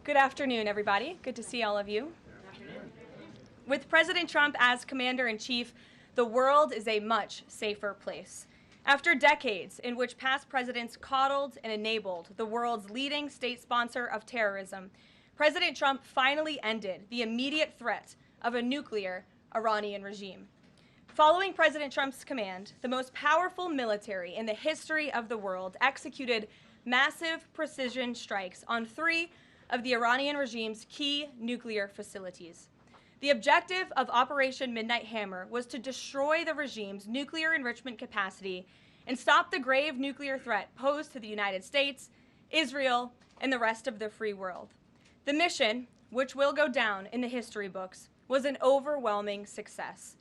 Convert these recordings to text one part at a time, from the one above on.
Good afternoon, everybody. Good to see all of you. With President Trump as commander-in-chief, the world is a much safer place. After decades in which past presidents coddled and enabled the world's leading state sponsor of terrorism, President Trump finally ended the immediate threat of a nuclear Iranian regime. Following President Trump's command, the most powerful military in the history of the world executed massive precision strikes on 3 of the Iranian regime's key nuclear facilities. The objective of Operation Midnight Hammer was to destroy the regime's nuclear enrichment capacity and stop the grave nuclear threat posed to the United States, Israel, and the rest of the free world. The mission, which will go down in the history books, was an overwhelming success.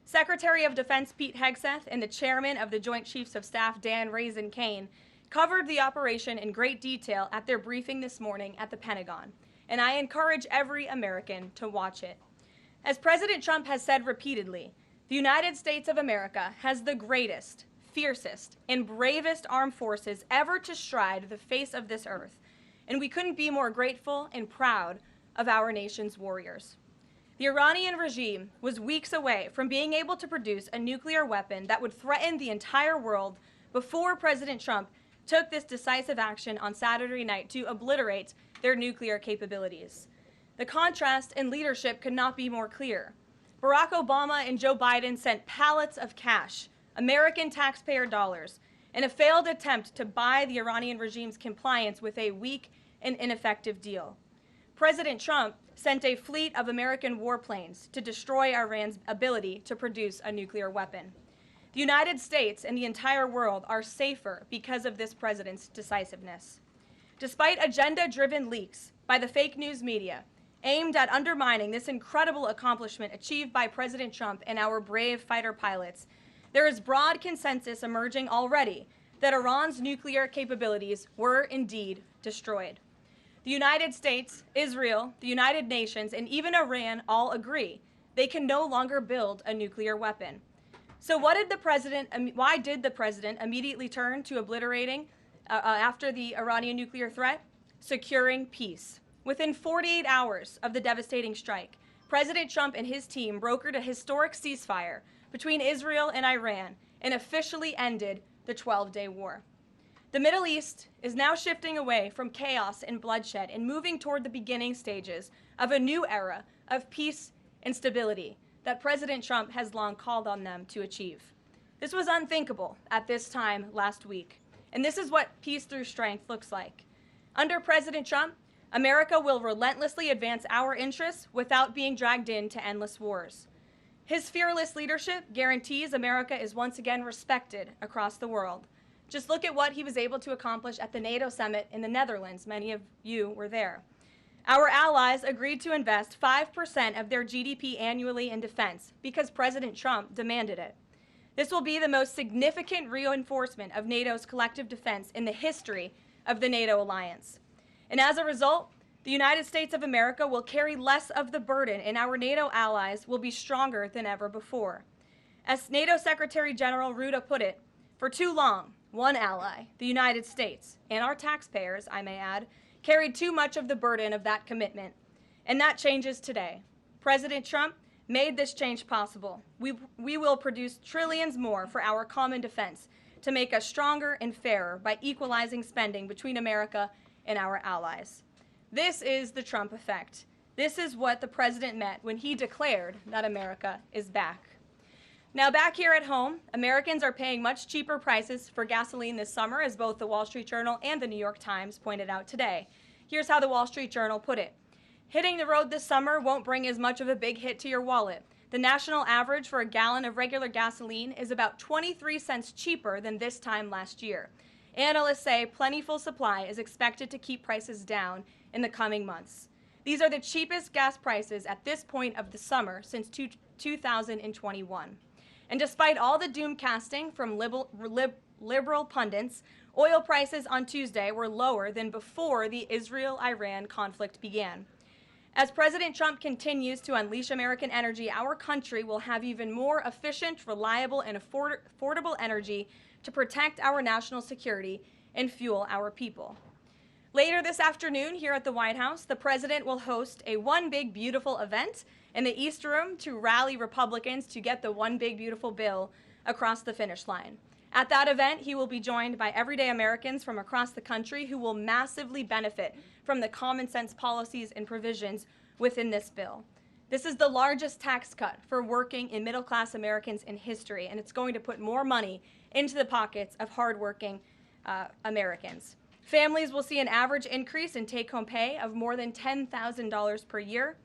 Secretary of Defense Pete Hegseth and the chairman of the Joint Chiefs of Staff Dan Raisin Kane covered the operation in great detail at their briefing this morning at the Pentagon, and I encourage every American to watch it. As President Trump has said repeatedly, the United States of America has the greatest, fiercest, and bravest armed forces ever to stride the face of this earth, and we couldn't be more grateful and proud of our nation's warriors. The Iranian regime was weeks away from being able to produce a nuclear weapon that would threaten the entire world before President Trump took this decisive action on Saturday night to obliterate their nuclear capabilities. The contrast in leadership could not be more clear. Barack Obama and Joe Biden sent pallets of cash, American taxpayer dollars, in a failed attempt to buy the Iranian regime's compliance with a weak and ineffective deal. President Trump sent a fleet of American warplanes to destroy Iran's ability to produce a nuclear weapon. The United States and the entire world are safer because of this president's decisiveness. Despite agenda-driven leaks by the fake news media aimed at undermining this incredible accomplishment achieved by President Trump and our brave fighter pilots, there is broad consensus emerging already that Iran's nuclear capabilities were indeed destroyed. The United States, Israel, the United Nations, and even Iran all agree they can no longer build a nuclear weapon. So why did the president immediately turn to obliterating after the Iranian nuclear threat? Securing peace. Within 48 hours of the devastating strike, President Trump and his team brokered a historic ceasefire between Israel and Iran and officially ended the 12-day war. The Middle East is now shifting away from chaos and bloodshed and moving toward the beginning stages of a new era of peace and stability that President Trump has long called on them to achieve. This was unthinkable at this time last week, and this is what peace through strength looks like. Under President Trump, America will relentlessly advance our interests without being dragged into endless wars. His fearless leadership guarantees America is once again respected across the world. Just look at what he was able to accomplish at the NATO summit in the Netherlands. Many of you were there. Our allies agreed to invest 5% of their GDP annually in defense because President Trump demanded it. This will be the most significant reinforcement of NATO's collective defense in the history of the NATO alliance. And as a result, the United States of America will carry less of the burden, and our NATO allies will be stronger than ever before. As NATO Secretary General Ruda put it, for too long, one ally, the United States, and our taxpayers, I may add, carried too much of the burden of that commitment. And that changes today. President Trump made this change possible. We will produce trillions more for our common defense to make us stronger and fairer by equalizing spending between America and our allies. This is the Trump effect. This is what the president meant when he declared that America is back. Now, back here at home, Americans are paying much cheaper prices for gasoline this summer, as both the Wall Street Journal and the New York Times pointed out today. Here's how the Wall Street Journal put it. Hitting the road this summer won't bring as much of a big hit to your wallet. The national average for a gallon of regular gasoline is about 23 cents cheaper than this time last year. Analysts say plentiful supply is expected to keep prices down in the coming months. These are the cheapest gas prices at this point of the summer since 2021. And despite all the doom casting from liberal pundits, oil prices on Tuesday were lower than before the Israel-Iran conflict began. As President Trump continues to unleash American energy, our country will have even more efficient, reliable, and affordable energy to protect our national security and fuel our people. Later this afternoon here at the White House, the president will host a One Big Beautiful event in the East Room to rally Republicans to get the One Big Beautiful bill across the finish line. At that event, he will be joined by everyday Americans from across the country who will massively benefit from the common sense policies and provisions within this bill. This is the largest tax cut for working and middle-class Americans in history, and it's going to put more money into the pockets of hardworking Americans. Families will see an average increase in take-home pay of more than $10,000 per year.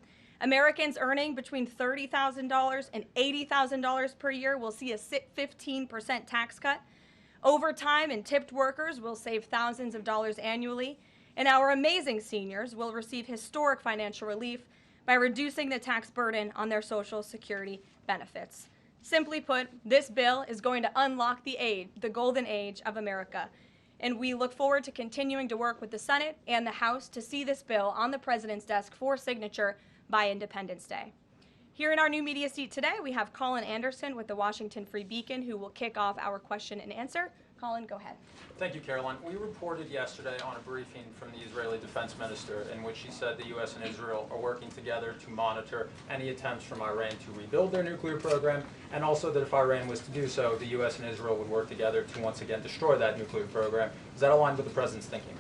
Americans earning between $30,000 and $80,000 per year will see a 15% tax cut. Overtime and tipped workers will save thousands of dollars annually. And our amazing seniors will receive historic financial relief by reducing the tax burden on their Social Security benefits. Simply put, this bill is going to unlock the golden age of America. And we look forward to continuing to work with the Senate and the House to see this bill on the president's desk for signature by Independence Day. Here in our new media seat today, we have Colin Anderson with the Washington Free Beacon, who will kick off our question and answer. Colin, go ahead. Thank you, Karoline. We reported yesterday on a briefing from the Israeli defense minister in which she said the U.S. and Israel are working together to monitor any attempts from Iran to rebuild their nuclear program, and also that if Iran was to do so, the U.S. and Israel would work together to once again destroy that nuclear program. Is that aligned with the president's thinking?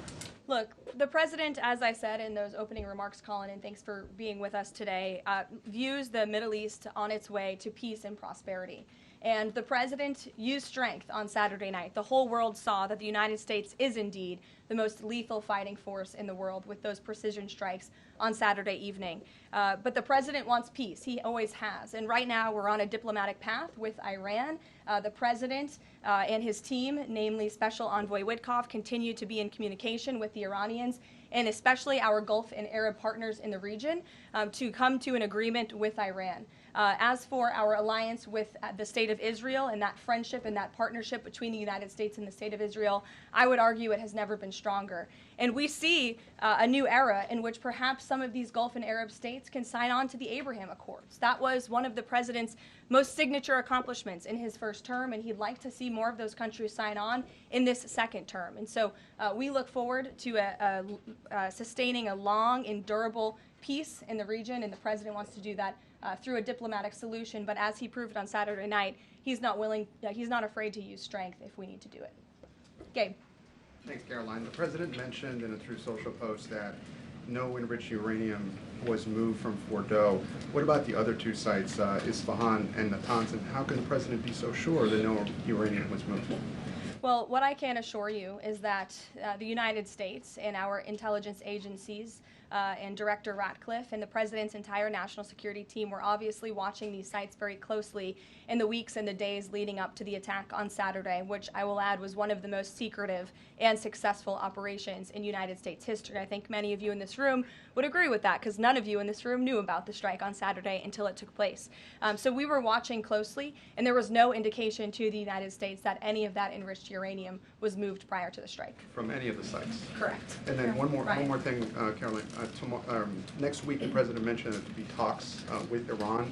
Look, the president, as I said in those opening remarks, Colin, and thanks for being with us today, views the Middle East on its way to peace and prosperity. And the president used strength on Saturday night. The whole world saw that the United States is indeed the most lethal fighting force in the world with those precision strikes on Saturday evening. But the president wants peace. He always has. And right now we're on a diplomatic path with Iran. The president and his team, namely Special Envoy Witkoff, continue to be in communication with the Iranians and especially our Gulf and Arab partners in the region to come to an agreement with Iran. As for our alliance with the State of Israel and that friendship and that partnership between the United States and the State of Israel, I would argue it has never been stronger. And we see a new era in which perhaps some of these Gulf and Arab states can sign on to the Abraham Accords. That was one of the president's most signature accomplishments in his first term, and he'd like to see more of those countries sign on in this second term. And so we look forward to sustaining a long and durable peace in the region, and the president wants to do that through a diplomatic solution. But as he proved on Saturday night, he's not afraid to use strength if we need to do it. Gabe. Thanks, Karoline. The president mentioned in a Truth Social post that no enriched uranium was moved from Fordo. What about the other two sites, Isfahan and Natanz, and how can the president be so sure that no uranium was moved? Well, what I can assure you is that the United States and our intelligence agencies and Director Ratcliffe and the President's entire national security team were obviously watching these sites very closely in the weeks and the days leading up to the attack on Saturday, which I will add was one of the most secretive and successful operations in United States history. I think many of you in this room would agree with that because none of you in this room knew about the strike on Saturday until it took place. So we were watching closely, and there was no indication to the United States that any of that enriched uranium was moved prior to the strike. From any of the sites? Correct. And then one more thing, Karoline. Next week, the president mentioned that there would be talks with Iran.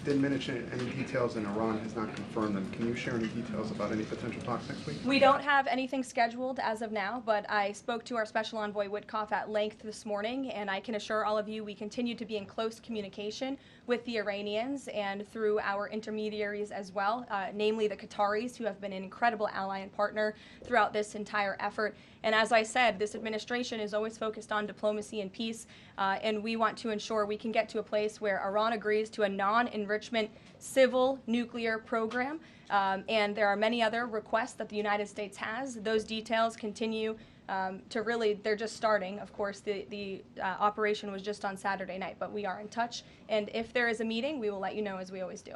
Didn't mention any details, and Iran has not confirmed them. Can you share any details about any potential talks next week? We don't have anything scheduled as of now, but I spoke to our Special Envoy Witkoff at length this morning, and I can assure all of you we continue to be in close communication with the Iranians and through our intermediaries as well, namely the Qataris, who have been an incredible ally and partner throughout this entire effort. And as I said, this administration is always focused on diplomacy and peace, and we want to ensure we can get to a place where Iran agrees to a non-enrichment civil nuclear program. And there are many other requests that the United States has. Those details continue to really, they're just starting. Of course, the operation was just on Saturday night, but we are in touch. And if there is a meeting, we will let you know, as we always do.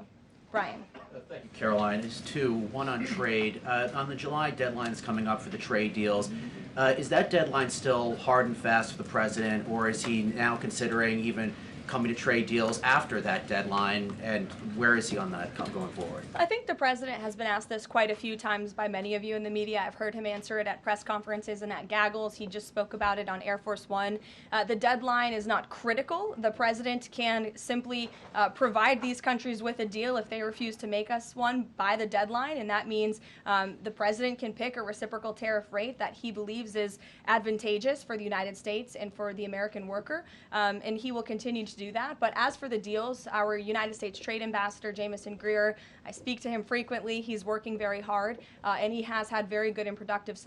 Brian. Thank you, Karoline. There's two. One on trade. On the July deadline that's coming up for the trade deals, is that deadline still hard and fast for the president, or is he now considering even coming to trade deals after that deadline, and where is he on that going forward? I think the president has been asked this quite a few times by many of you in the media. I've heard him answer it at press conferences and at gaggles. He just spoke about it on Air Force One. The deadline is not critical. The president can simply provide these countries with a deal if they refuse to make us one by the deadline, and that means the president can pick a reciprocal tariff rate that he believes is advantageous for the United States and for the American worker, and he will continue to do that. But as for the deals, our United States Trade Ambassador, Jameson Greer, I speak to him frequently. He's working very hard, and he has had very good and productive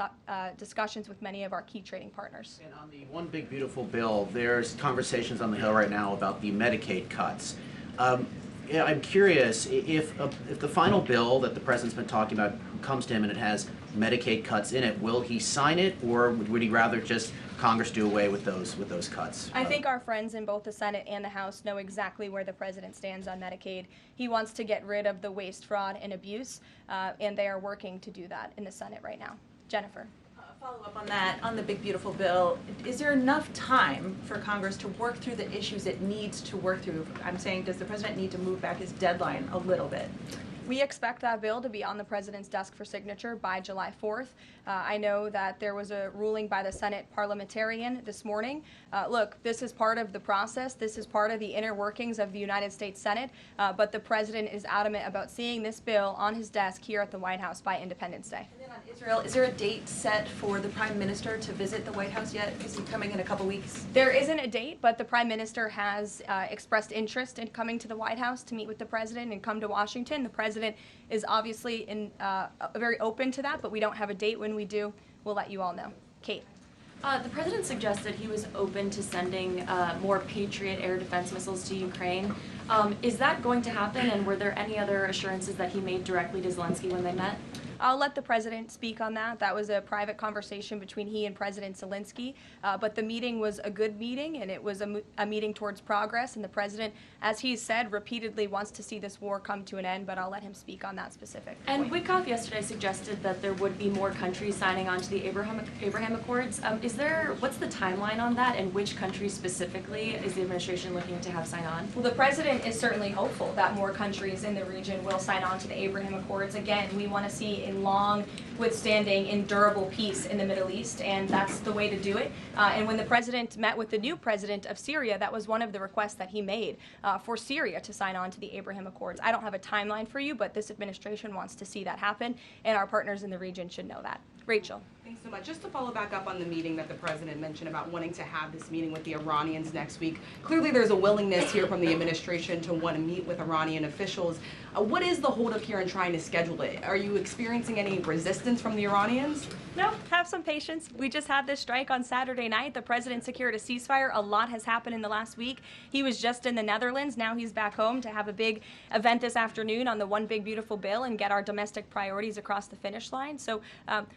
discussions with many of our key trading partners. And on the One Big Beautiful Bill, there's conversations on the Hill right now about the Medicaid cuts. Yeah, I'm curious, if the final bill that the president's been talking about comes to him and it has Medicaid cuts in it, will he sign it, or would he rather just Congress do away with those cuts? I think our friends in both the Senate and the House know exactly where the president stands on Medicaid. He wants to get rid of the waste, fraud, and abuse, and they are working to do that in the Senate right now. Jennifer. Follow up on that, on the Big Beautiful Bill, is there enough time for Congress to work through the issues it needs to work through? I'm saying, does the president need to move back his deadline a little bit? We expect that bill to be on the president's desk for signature by July 4th. I know that there was a ruling by the Senate parliamentarian this morning. Look, this is part of the process. This is part of the inner workings of the United States Senate, but the president is adamant about seeing this bill on his desk here at the White House by Independence Day. And then on Israel, is there a date set for the Prime Minister to visit the White House yet? Is he coming in a couple weeks? There isn't a date, but the Prime Minister has expressed interest in coming to the White House to meet with the president and come to Washington. The president is obviously very open to that, but we don't have a date. When we do, we'll let you all know. Kate. The president suggested he was open to sending more Patriot air defense missiles to Ukraine. Is that going to happen, and were there any other assurances that he made directly to Zelensky when they met? I'll let the president speak on that. That was a private conversation between he and President Zelensky, but the meeting was a good meeting, and it was a meeting towards progress, and the president, as he said, repeatedly wants to see this war come to an end, but I'll let him speak on that specific point. And Witkoff yesterday suggested that there would be more countries signing on to the Abraham Accords. What's the timeline on that, and which countries specifically is the administration looking to have sign on? Well, the president is certainly hopeful that more countries in the region will sign on to the Abraham Accords. Again, we want to see a long, withstanding, endurable peace in the Middle East, and that's the way to do it. And when the president met with the new president of Syria, that was one of the requests that he made for Syria to sign on to the Abraham Accords. I don't have a timeline for you, but this administration wants to see that happen, and our partners in the region should know that. Rachel. Thanks so much. Just to follow back up on the meeting that the president mentioned about wanting to have this meeting with the Iranians next week. Clearly there's a willingness here from the administration to want to meet with Iranian officials. What is the holdup here in trying to schedule it? Are you experiencing any resistance from the Iranians? No, have some patience. We just had this strike on Saturday night. The president secured a ceasefire. A lot has happened in the last week. He was just in the Netherlands. Now he's back home to have a big event this afternoon on the One Big Beautiful Bill and get our domestic priorities across the finish line. So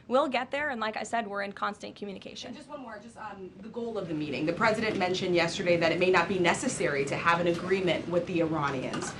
we'll get there, and like I said, we're in constant communication. And just one more, the goal of the meeting. The president mentioned yesterday that it may not be necessary to have an agreement with the Iranians.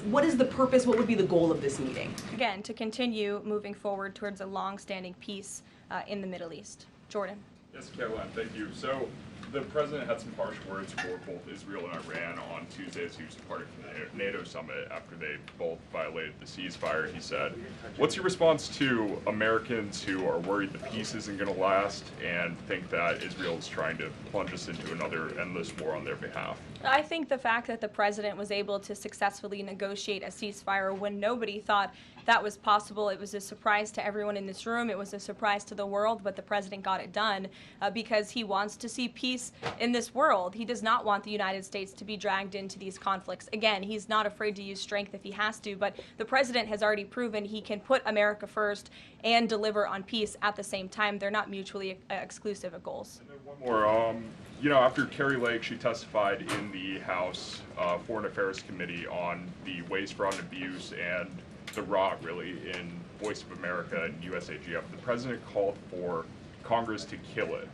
What is the purpose, what would be the goal of this meeting? Again, to continue moving forward towards a long-standing peace in the Middle East. Jordan. Yes, Caroline, thank you. So the president had some harsh words for both Israel and Iran on Tuesday as he was departing from the NATO summit after they both violated the ceasefire. He said, what's your response to Americans who are worried the peace isn't going to last and think that Israel is trying to plunge us into another endless war on their behalf? I think the fact that the president was able to successfully negotiate a ceasefire when nobody thought that was possible, it was a surprise to everyone in this room, it was a surprise to the world, but the president got it done because he wants to see peace in this world. He does not want the United States to be dragged into these conflicts. Again, he's not afraid to use strength if he has to, but the president has already proven he can put America first and deliver on peace at the same time. They're not mutually exclusive goals. And then one more. After Carrie Lake, she testified in the House Foreign Affairs Committee on the waste, fraud, and abuse and the rot, really, in Voice of America and USAGF. The president called for Congress to kill it.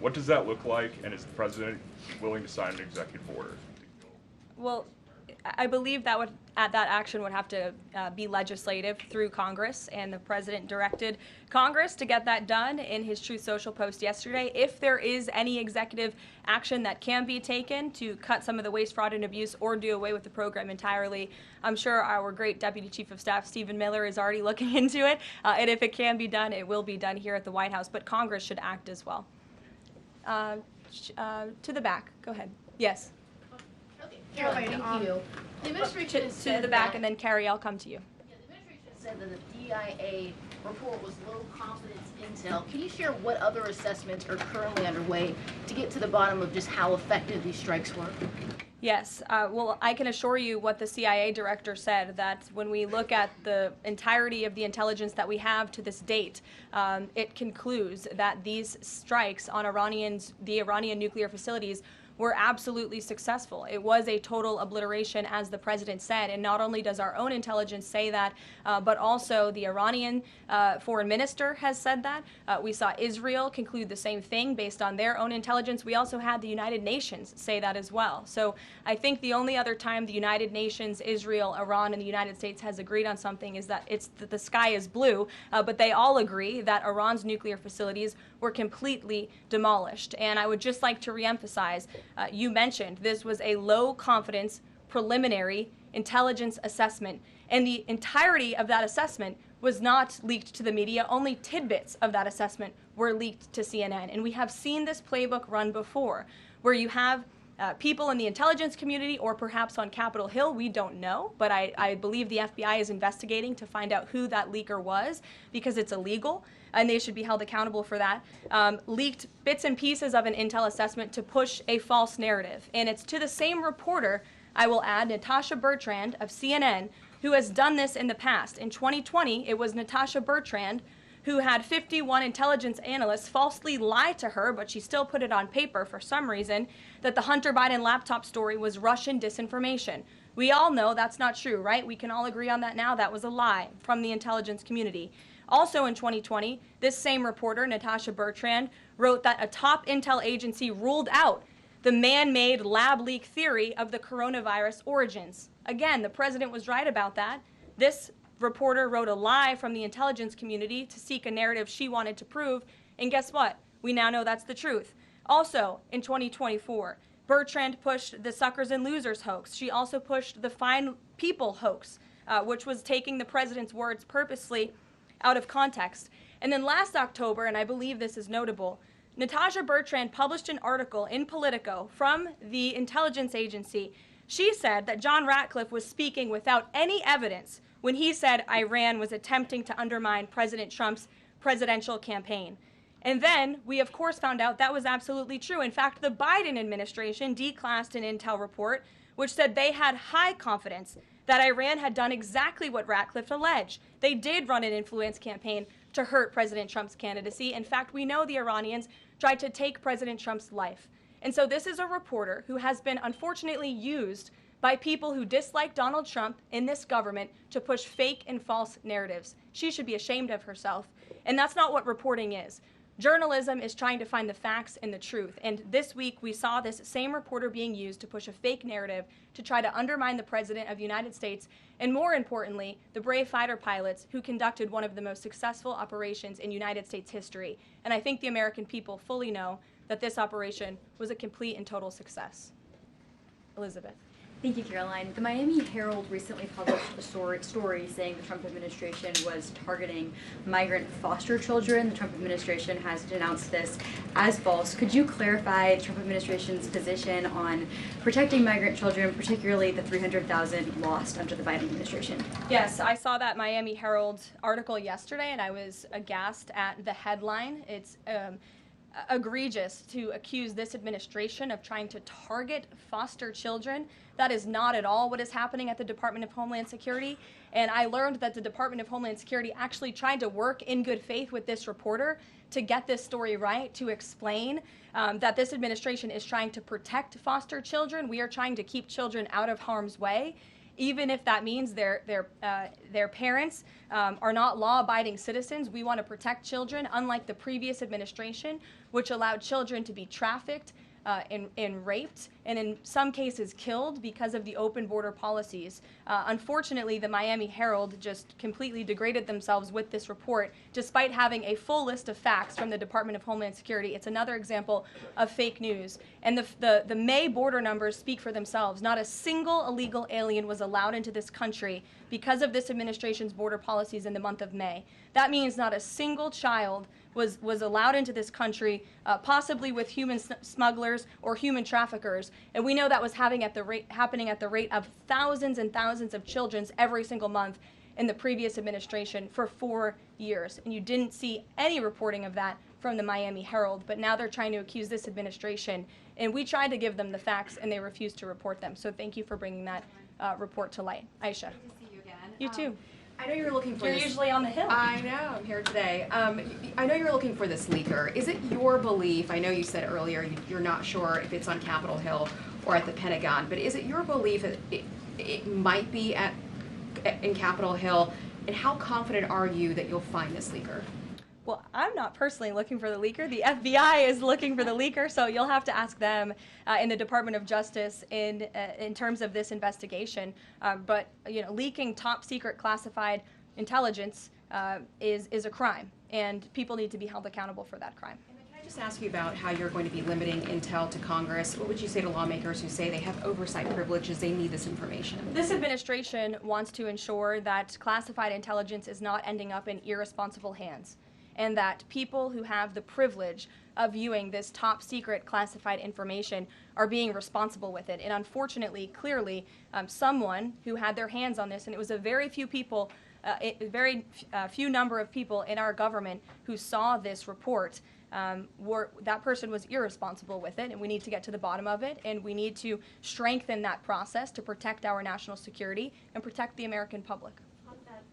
What does that look like, and is the president willing to sign an executive order? Well, I believe that would that action would have to be legislative through Congress, and the president directed Congress to get that done in his Truth Social post yesterday. If there is any executive action that can be taken to cut some of the waste, fraud, and abuse or do away with the program entirely, I'm sure our great Deputy Chief of Staff, Stephen Miller, is already looking into it, and if it can be done, it will be done here at the White House, but Congress should act as well. To the back, go ahead. Yes. Okay, Caroline, thank you. The administration has To said the back, that- and then Carrie, I'll come to you. Yeah, the administration said that the DIA report was low confidence intel. Can you share what other assessments are currently underway to get to the bottom of just how effective these strikes were? Yes, well, I can assure you what the CIA director said, that when we look at the entirety of the intelligence that we have to this date, it concludes that these strikes on the Iranian nuclear facilities were absolutely successful. It was a total obliteration, as the president said, and not only does our own intelligence say that, but also the Iranian foreign minister has said that. We saw Israel conclude the same thing based on their own intelligence. We also had the United Nations say that as well. So I think the only other time the United Nations, Israel, Iran, and the United States has agreed on something is that the sky is blue, but they all agree that Iran's nuclear facilities were completely demolished. And I would just like to reemphasize, you mentioned this was a low confidence preliminary intelligence assessment, and the entirety of that assessment was not leaked to the media. Only tidbits of that assessment were leaked to CNN. And we have seen this playbook run before, where you have people in the intelligence community, or perhaps on Capitol Hill, we don't know, but I believe the FBI is investigating to find out who that leaker was, because it's illegal, and they should be held accountable for that, leaked bits and pieces of an intel assessment to push a false narrative. And it's to the same reporter, I will add, Natasha Bertrand of CNN, who has done this in the past. In 2020, it was Natasha Bertrand who had 51 intelligence analysts falsely lie to her, but she still put it on paper for some reason, that the Hunter Biden laptop story was Russian disinformation. We all know that's not true, right? We can all agree on that now. That was a lie from the intelligence community. Also in 2020, this same reporter, Natasha Bertrand, wrote that a top intel agency ruled out the man-made lab leak theory of the coronavirus origins. Again, the president was right about that. This reporter wrote a lie from the intelligence community to seek a narrative she wanted to prove, and guess what? We now know that's the truth. Also, in 2024, Bertrand pushed the suckers and losers hoax. She also pushed the fine people hoax, which was taking the president's words purposely out of context. And then last October, and I believe this is notable, Natasha Bertrand published an article in Politico from the intelligence agency. She said that John Ratcliffe was speaking without any evidence when he said Iran was attempting to undermine President Trump's presidential campaign. And then we, of course, found out that was absolutely true. In fact, the Biden administration declassed an intel report which said they had high confidence that Iran had done exactly what Ratcliffe alleged. They did run an influence campaign to hurt President Trump's candidacy. In fact, we know the Iranians tried to take President Trump's life. And so this is a reporter who has been unfortunately used by people who dislike Donald Trump in this government to push fake and false narratives. She should be ashamed of herself. And that's not what reporting is. Journalism is trying to find the facts and the truth. And this week we saw this same reporter being used to push a fake narrative to try to undermine the President of the United States, and more importantly, the brave fighter pilots who conducted one of the most successful operations in United States history. And I think the American people fully know that this operation was a complete and total success. Elizabeth. Thank you, Caroline. The Miami Herald recently published a story saying the Trump administration was targeting migrant foster children. The Trump administration has denounced this as false. Could you clarify the Trump administration's position on protecting migrant children, particularly the 300,000 lost under the Biden administration? Yes, I saw that Miami Herald article yesterday, and I was aghast at the headline. It's egregious to accuse this administration of trying to target foster children. That is not at all what is happening at the Department of Homeland Security. And I learned that the Department of Homeland Security actually tried to work in good faith with this reporter to get this story right, to explain that this administration is trying to protect foster children. We are trying to keep children out of harm's way, even if that means their parents are not law-abiding citizens. We want to protect children, unlike the previous administration, which allowed children to be trafficked and raped, and in some cases killed because of the open border policies. Unfortunately, the Miami Herald just completely degraded themselves with this report, despite having a full list of facts from the Department of Homeland Security. It's another example of fake news. And the May border numbers speak for themselves. Not a single illegal alien was allowed into this country because of this administration's border policies in the month of May. That means not a single child was allowed into this country, possibly with human smugglers or human traffickers. And we know that was happening at the rate of thousands and thousands of children every single month in the previous administration for 4 years. And you didn't see any reporting of that from the Miami Herald, but now they're trying to accuse this administration. And we tried to give them the facts, and they refused to report them. So thank you for bringing that report to light. Aisha. Good to see you again. You too. I know you were looking for You're this. usually on the Hill. I know, I'm here today. I know you were looking for this leaker. Is it your belief, I know you said earlier you're not sure if it's on Capitol Hill or at the Pentagon, but is it your belief that it might be in Capitol Hill, and how confident are you that you'll find this leaker? Well, I'm not personally looking for the leaker. The FBI is looking for the leaker, so you'll have to ask them in the Department of Justice in terms of this investigation. But leaking top secret classified intelligence is a crime, and people need to be held accountable for that crime. And then can I just ask you about how you're going to be limiting intel to Congress? What would you say to lawmakers who say they have oversight privileges, they need this information? This administration wants to ensure that classified intelligence is not ending up in irresponsible hands, and that people who have the privilege of viewing this top secret classified information are being responsible with it. And unfortunately, clearly, someone who had their hands on this, and it was a very few people, few number of people in our government who saw this report, that person was irresponsible with it, and we need to get to the bottom of it, and we need to strengthen that process to protect our national security and protect the American public.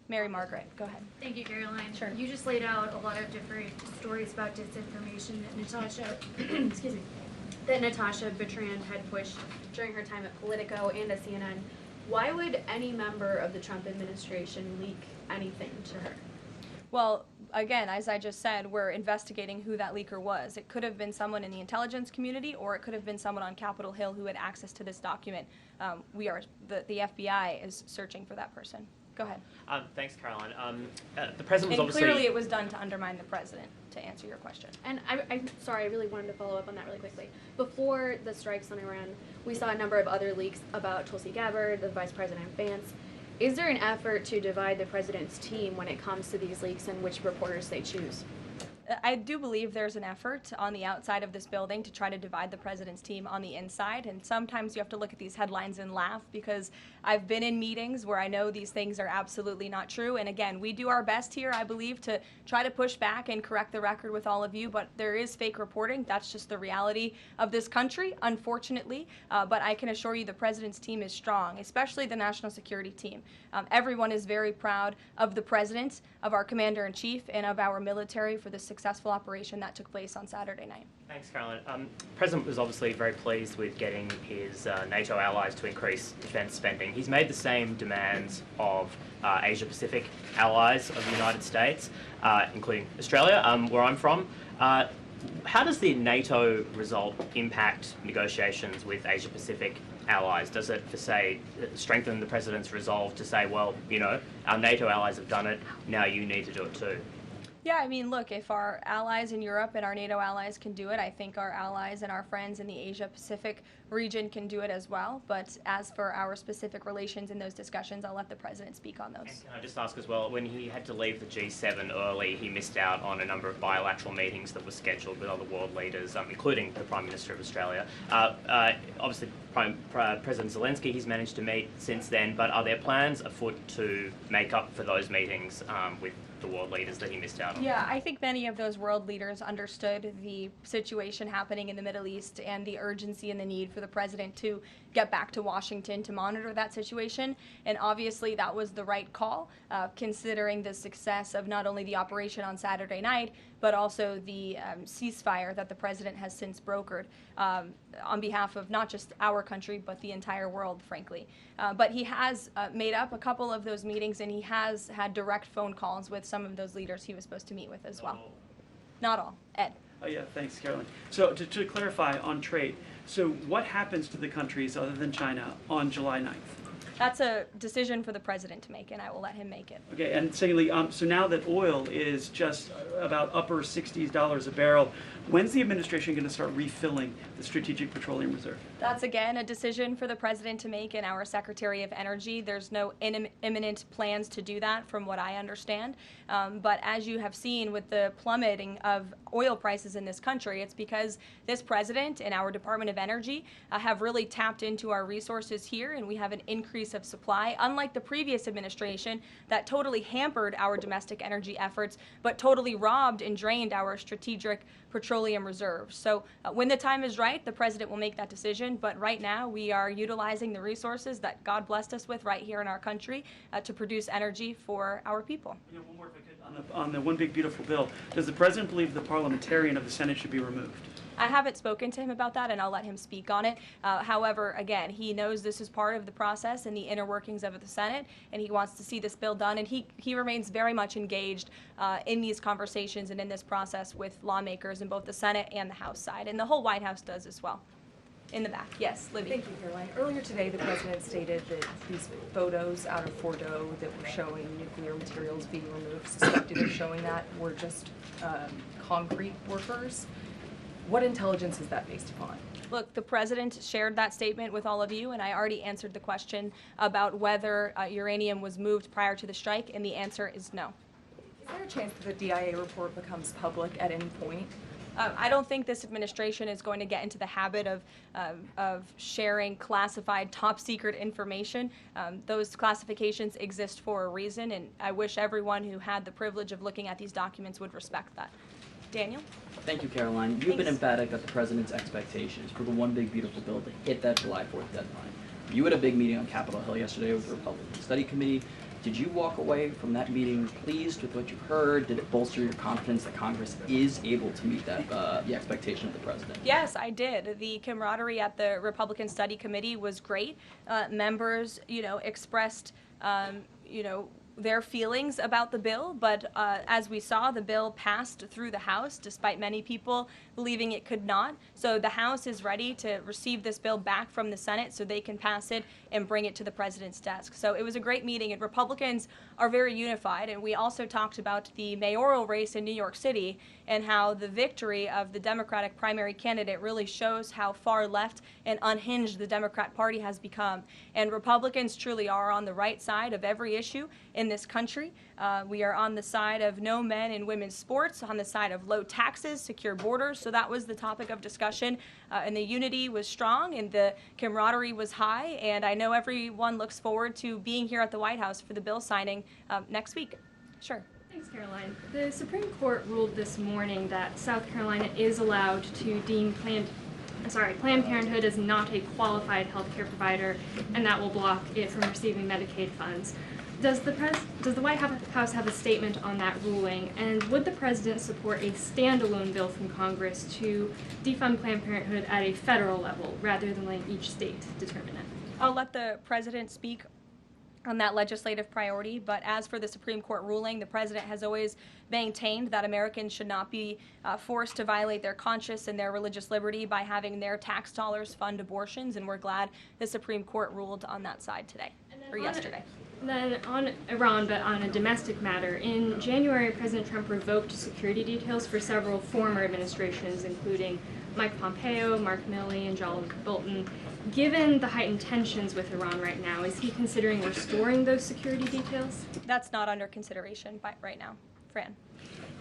Mary Margaret, go ahead. Thank you, Caroline. Sure. You just laid out a lot of different stories about disinformation that Natasha, excuse me, that Natasha Bertrand had pushed during her time at Politico and at CNN. Why would any member of the Trump administration leak anything to her? Well, again, as I just said, we're investigating who that leaker was. It could have been someone in the intelligence community, or it could have been someone on Capitol Hill who had access to this document. The FBI is searching for that person. Go ahead. Thanks, Caroline. The president was And obviously... clearly it was done to undermine the president, to answer your question. And I'm sorry, I really wanted to follow up on that really quickly. Before the strikes on Iran, we saw a number of other leaks about Tulsi Gabbard, the Vice President Vance. Is there an effort to divide the president's team when it comes to these leaks and which reporters they choose? I do believe there's an effort on the outside of this building to try to divide the president's team on the inside, and sometimes you have to look at these headlines and laugh, because I've been in meetings where I know these things are absolutely not true, and again, we do our best here, I believe, to try to push back and correct the record with all of you, but there is fake reporting. That's just the reality of this country, unfortunately, but I can assure you the president's team is strong, especially the national security team. Everyone is very proud of the president, of our commander-in-chief, and of our military for the successful operation that took place on Saturday night. Thanks, Caroline. The President was obviously very pleased with getting his NATO allies to increase defence spending. He's made the same demands of Asia-Pacific allies of the United States, including Australia, where I'm from. How does the NATO result impact negotiations with Asia-Pacific allies? Does it, for say, strengthen the President's resolve to say, well, our NATO allies have done it, now you need to do it too? Yeah, I mean, look, if our allies in Europe and our NATO allies can do it, I think our allies and our friends in the Asia-Pacific region can do it as well. But as for our specific relations in those discussions, I'll let the president speak on those. And can I just ask as well, when he had to leave the G7 early, he missed out on a number of bilateral meetings that were scheduled with other world leaders, including the Prime Minister of Australia. Obviously, President Zelensky, he's managed to meet since then, but are there plans afoot to make up for those meetings with the world leaders that he missed out on? Yeah, I think many of those world leaders understood the situation happening in the Middle East and the urgency and the need for the president to get back to Washington to monitor that situation. And obviously that was the right call, considering the success of not only the operation on Saturday night, but also the ceasefire that the president has since brokered on behalf of not just our country, but the entire world, frankly. But he has made up a couple of those meetings, and he has had direct phone calls with some of those leaders he was supposed to meet with as well. Not all. Ed. Oh yeah, thanks, Caroline. So to clarify on trade, so what happens to the countries other than China on July 9th? That's a decision for the president to make, and I will let him make it. Okay, and secondly, so now that oil is just about upper $60s a barrel, when's the administration going to start refilling the Strategic Petroleum Reserve? That's, again, a decision for the president to make and our Secretary of Energy. There's no imminent plans to do that, from what I understand. But as you have seen with the plummeting of oil prices in this country, it's because this president and our Department of Energy have really tapped into our resources here, and we have an increase of supply, unlike the previous administration that totally hampered our domestic energy efforts, but totally robbed and drained our strategic petroleum reserves. So when the time is right, the president will make that decision. But right now, we are utilizing the resources that God blessed us with right here in our country to produce energy for our people. One more if I could, on the One Big Beautiful Bill. Does the president believe the parliamentarian of the Senate should be removed? I haven't spoken to him about that, and I'll let him speak on it. However, again, he knows this is part of the process and the inner workings of the Senate, and he wants to see this bill done, and he remains very much engaged in these conversations and in this process with lawmakers in both the Senate and the House side, and the whole White House does as well. In the back. Yes, Libby. Thank you, Caroline. Earlier today, the president stated that these photos out of Fordo that were showing nuclear materials being removed, suspected of showing that, were just concrete workers. What intelligence is that based upon? Look, the president shared that statement with all of you, and I already answered the question about whether uranium was moved prior to the strike, and the answer is no. Is there a chance that the DIA report becomes public at any point? I don't think this administration is going to get into the habit of sharing classified, top-secret information. Those classifications exist for a reason, and I wish everyone who had the privilege of looking at these documents would respect that. Daniel? Thank you, Caroline. You've been emphatic that the president's expectations for the One Big Beautiful Bill to hit that July 4th deadline. You had a big meeting on Capitol Hill yesterday with the Republican Study Committee. Did you walk away from that meeting pleased with what you heard? Did it bolster your confidence that Congress is able to meet that the expectation of the president? Yes, I did. The camaraderie at the Republican Study Committee was great. Members, expressed, their feelings about the bill, but as we saw, the bill passed through the House, despite many people believing it could not. So the House is ready to receive this bill back from the Senate so they can pass it and bring it to the president's desk. So it was a great meeting, and Republicans are very unified. And we also talked about the mayoral race in New York City and how the victory of the Democratic primary candidate really shows how far left and unhinged the Democrat Party has become. And Republicans truly are on the right side of every issue in this country. We are on the side of no men in women's sports, on the side of low taxes, secure borders. So that was the topic of discussion. And the unity was strong and the camaraderie was high. And I know everyone looks forward to being here at the White House for the bill signing next week. Sure. Thanks, Caroline. The Supreme Court ruled this morning that South Carolina is allowed to deem Planned Parenthood as not a qualified healthcare provider, and that will block it from receiving Medicaid funds. Does the White House have a statement on that ruling, and would the president support a standalone bill from Congress to defund Planned Parenthood at a federal level rather than letting each state determine it? I'll let the president speak on that legislative priority, but as for the Supreme Court ruling, the president has always maintained that Americans should not be forced to violate their conscience and their religious liberty by having their tax dollars fund abortions, and we're glad the Supreme Court ruled on that side today, or yesterday. Then on Iran, but on a domestic matter, in January, President Trump revoked security details for several former administrations, including Mike Pompeo, Mark Milley, and John Bolton. Given the heightened tensions with Iran right now, is he considering restoring those security details? That's not under consideration right now. Fran.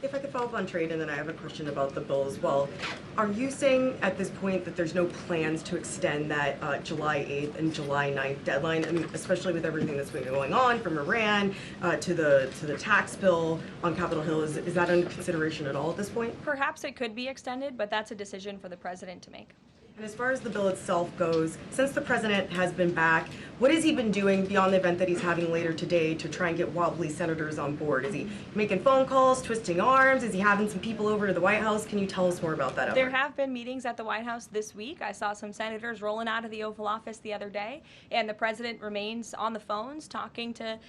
If I could follow up on trade, and then I have a question about the bill as well. Are you saying at this point that there's no plans to extend that July 8th and July 9th deadline? I mean, especially with everything that's been going on from Iran to the tax bill on Capitol Hill, is that under consideration at all at this point? Perhaps it could be extended, but that's a decision for the president to make. And as far as the bill itself goes, since the president has been back, what has he been doing beyond the event that he's having later today to try and get wobbly senators on board? Is he making phone calls, twisting arms? Is he having some people over to the White House? Can you tell us more about that effort? There have been meetings at the White House this week. I saw some senators rolling out of the Oval Office the other day, and the president remains on the phones talking to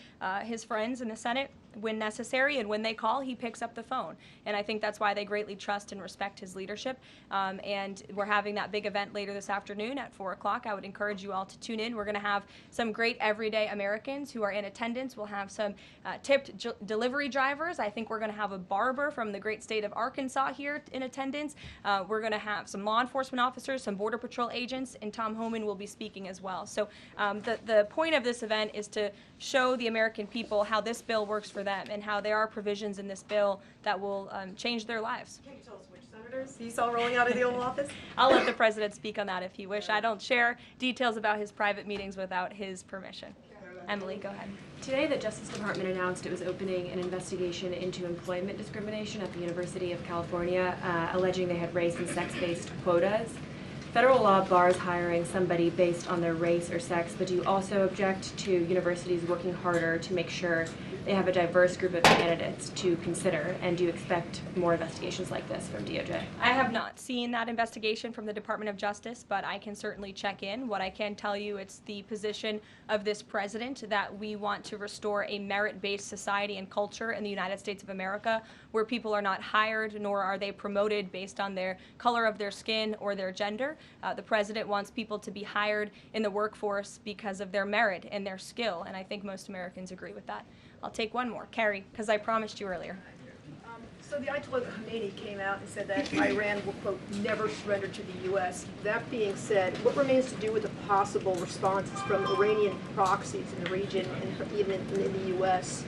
his friends in the Senate when necessary, and when they call, he picks up the phone. And I think that's why they greatly trust and respect his leadership. And we're having that big event later this afternoon at 4 o'clock. I would encourage you all to tune in. We're going to have some great everyday Americans who are in attendance. We'll have some tipped delivery drivers. I think we're going to have a barber from the great state of Arkansas here in attendance. We're going to have some law enforcement officers, some Border Patrol agents, and Tom Homan will be speaking as well. So the point of this event is to show the American people how this bill works for them and how there are provisions in this bill that will change their lives. Can you tell us which senators you saw rolling out of the Oval Office? I'll let the president speak on that if he wish. I don't share details about his private meetings without his permission. Emily, go ahead. Today, the Justice Department announced it was opening an investigation into employment discrimination at the University of California, alleging they had race and sex-based quotas. Federal law bars hiring somebody based on their race or sex, but do you also object to universities working harder to make sure they have a diverse group of candidates to consider? And do you expect more investigations like this from DOJ? I have not seen that investigation from the Department of Justice, but I can certainly check in. What I can tell you, it's the position of this president that we want to restore a merit-based society and culture in the United States of America where people are not hired nor are they promoted based on their color of their skin or their gender. The president wants people to be hired in the workforce because of their merit and their skill, and I think most Americans agree with that. I'll take one more. Carrie, because I promised you earlier. So the Ayatollah Khomeini came out and said that Iran will, quote, never surrender to the U.S. That being said, what remains to do with the possible responses from Iranian proxies in the region and even in the U.S.?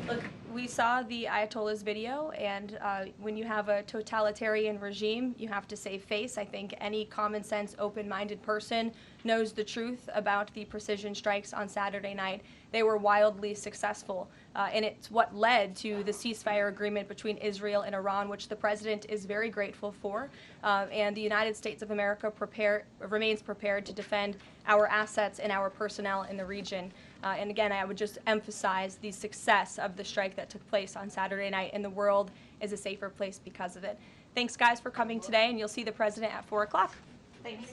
Look, we saw the Ayatollah's video, and when you have a totalitarian regime, you have to save face. I think any common sense, open-minded person knows the truth about the precision strikes on Saturday night. They were wildly successful, and it's what led to the ceasefire agreement between Israel and Iran, which the president is very grateful for. And the United States of America remains prepared to defend our assets and our personnel in the region. And again, I would just emphasize the success of the strike that took place on Saturday night, and the world is a safer place because of it. Thanks, guys, for coming today, and you'll see the president at 4 o'clock. Thanks.